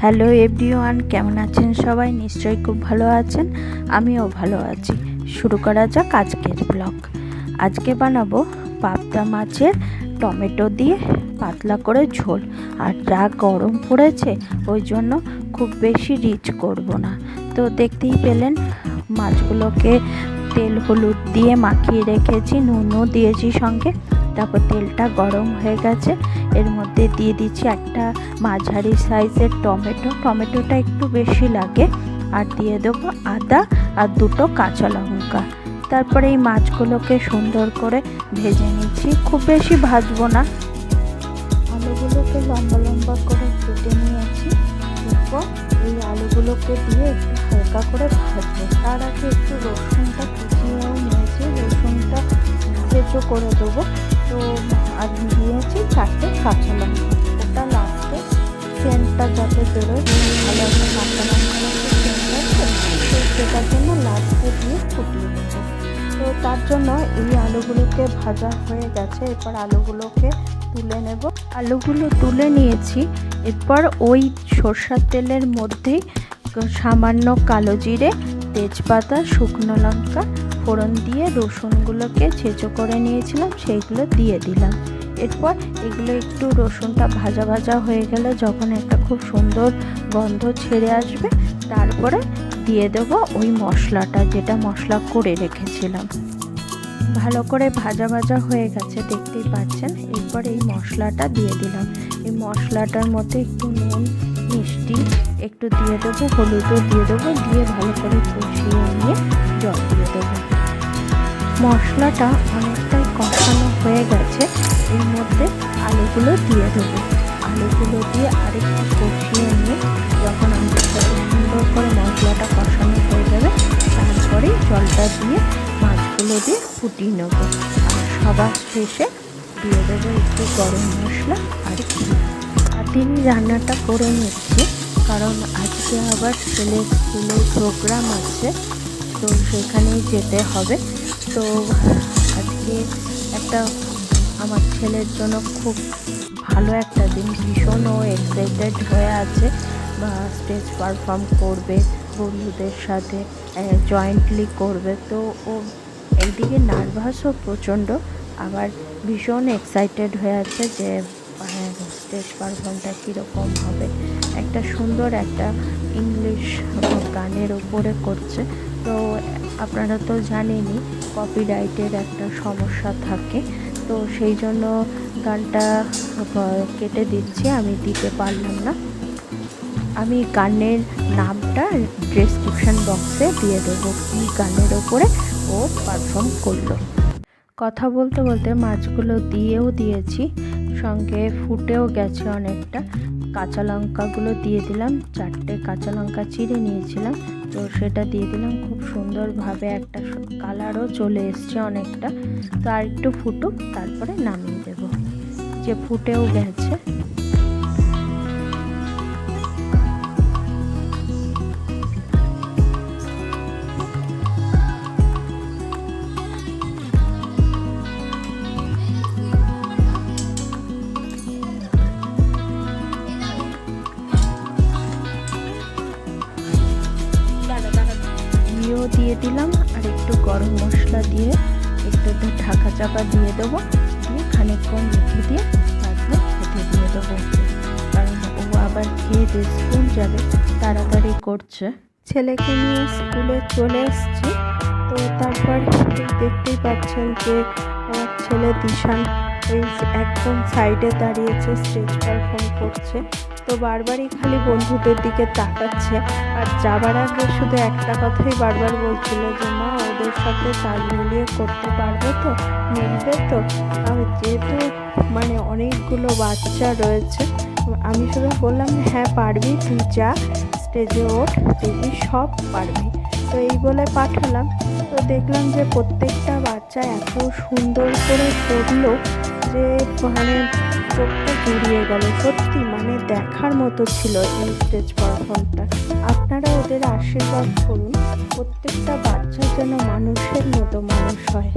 Hello everyone, কেমন আছেন সবাই? নিশ্চয়ই খুব ভালো আছেন, আমিও ভালো আছি। শুরু করা যাক আজকের ব্লগ। আজকে বানাবো পাবদা মাছের টমেটো দিয়ে পাতলা করে ঝোল। আর যা গরম পড়েছে ওই জন্য খুব বেশি রিচ করব না। তো দেখতেই পেলেন মাছগুলোকে তেল হলুদ দিয়ে মাখিয়ে রেখেছি, নুনও দিয়েছি সঙ্গে। তারপর তেলটা গরম হয়ে গেছে, এর মধ্যে দিয়ে দিচ্ছি একটা মাঝারি সাইজের টমেটোটা একটু বেশি লাগে, আর দিয়ে দেবো আদা আর দুটো কাঁচা লঙ্কা। তারপরে এই মাছগুলোকে সুন্দর করে ভেজে নিচ্ছি, খুব বেশি ভাজবো না। আলুগুলোকে লম্বা লম্বা করে কেটে নিয়েছি। এরপর এই আলুগুলোকে দিয়ে একটু হালকা করে ভাজবো। তার আগে একটু রসুনটা কুচিয়েও নিয়েছি, রসুনটা ভেজো করে দেবো। তো আর দিয়েছি 4টে কাঁচা লঙ্কা, ওটা লাস্টে সেন্টটা যাতে বেরোয়, ভালো একটা কাঁচা লঙ্কা সেন্ট আছে, তো সেটার জন্য লাস্টে দিয়ে ফুটিয়ে দেবো। তো তার জন্য এই আলুগুলোকে ভাজা হয়ে গেছে, এরপর আলুগুলোকে তুলে নেব। আলুগুলো তুলে নিয়েছি। এরপর ওই সরষের তেলের মধ্যেই সামান্য কালো জিরে, তেজপাতা, শুকনো লঙ্কা ফোড়ন দিয়ে রসুনগুলোকে ছেঁচো করে নিয়েছিলাম সেইগুলো দিয়ে দিলাম। এরপর এগুলো একটু রসুনটা ভাজা ভাজা হয়ে গেলে যখন একটা খুব সুন্দর গন্ধ ছেড়ে আসবে, তারপরে দিয়ে দেবো ওই মশলাটা, যেটা মশলা করে রেখেছিলাম। ভালো করে ভাজা ভাজা হয়ে গেছে, দেখতেই পাচ্ছেন। এরপর এই মশলাটা দিয়ে দিলাম। এই মশলাটার মধ্যে একটু নুন, মিষ্টি একটু দিয়ে দেবো, হলুদও দিয়ে দেবো, দিয়ে ভালো করে কষিয়ে নিয়ে জল দিয়ে দেবো। মশলাটা অনেকটাই কষানো হয়ে গেছে, এর মধ্যে আলুগুলো দিয়ে দেবো। আলুগুলো দিয়ে আরেকটু কষিয়ে নিয়ে যখন আমাদের সুন্দর করে মশলাটা কষানো হয়ে যাবে, তারপরে জলটা দিয়ে মাছগুলো দিয়ে ফুটিয়ে নেব। আর সবার শেষে দিয়ে দেবো একটু গরম মশলা আর ঘি। তাড়াতাড়ি রান্নাটা করে নিচ্ছি, কারণ আজকে আবার ছেলের স্কুলের প্রোগ্রাম আছে, তো সেখানেই যেতে হবে। তো আজকে একটা আমার ছেলের জন্য খুব ভালো একটা দিন, ভীষণ ও এক্সাইটেড হয়ে আছে। স্টেজ পারফর্ম করবে, বন্ধুদের সাথে জয়েন্টলি করবে। তো ও একদিকে নার্ভাসও প্রচণ্ড, আবার ভীষণ এক্সাইটেড হয়ে আছে যে স্টেজ পারফর্মটা কীরকম হবে। একটা সুন্দর একটা ইংলিশ গানের উপরে করছে। তো আপনারা তো জানেনই কপিরাইটের একটা সমস্যা থাকে, তো সেই জন্য গানটা কেটে দিচ্ছি, আমি দিতে পারলাম না। আমি গানের নামটা ডেসক্রিপশন বক্সে দিয়ে দেবো, কী গানের ওপরে ও পারফর্ম করলো। কথা বলতে বলতে মাছগুলো দিয়েও দিয়েছি, সঙ্গে ফুটেও গেছে অনেকটা। কাঁচা লঙ্কাগুলো দিয়ে দিলাম, 4টে কাঁচা লঙ্কা চিড়ে নিয়েছিলাম, তো সেটা দিয়ে দিলাম। খুব সুন্দরভাবে একটা কালারও চলে এসছে অনেকটা। তো আর একটু ফুটুক, তারপরে নামিয়ে দেব। যে ফুটেও গেছে। ঘিও দিয়ে দিলাম, আর একটু গরম মশলা দিয়ে একটু ঢাকা চাপা দিয়ে দেবো, দিয়ে খানিকক্ষণ রেখে দিয়ে তারপর খেতে দিয়ে দেবো। কারণ ও আবার খেয়ে দিয়ে স্কুল যাবে, তাড়াতাড়ি করছে। ছেলেকে নিয়ে স্কুলে চলে এসেছি। তো তারপর দেখতেই পাচ্ছেন যে আমার ছেলে দিশান ওই একদম সাইডে দাঁড়িয়েছে, স্টেজ পারফর্ম করছে। তো বারবারই খালি বন্ধুদের দিকে তাকাচ্ছে, আর যাবার আগে শুধু একটা কথাই বারবার বলছিল যে মা ওদের সাথে তাল মিলিয়ে করতে পারবে তো, মিলবে তো। আর যেহেতু মানে অনেকগুলো বাচ্চা রয়েছে, আমি শুধু বললাম হ্যাঁ পারবি, তুই যা স্টেজে ওঠ, দেখবি সব পারবি। তো এই বলে পাঠালাম। তো দেখলাম যে প্রত্যেকটা বাচ্চা এত সুন্দর করে করলো যে মানে চোখটা জুড়িয়ে গেল। সত্যি মানে দেখার মতো ছিল এই স্টেজ পারফর্মটা। আপনারা ওদের আশীর্বাদ করুন, প্রত্যেকটা বাচ্চা যেন মানুষের মতো মানুষ হয়।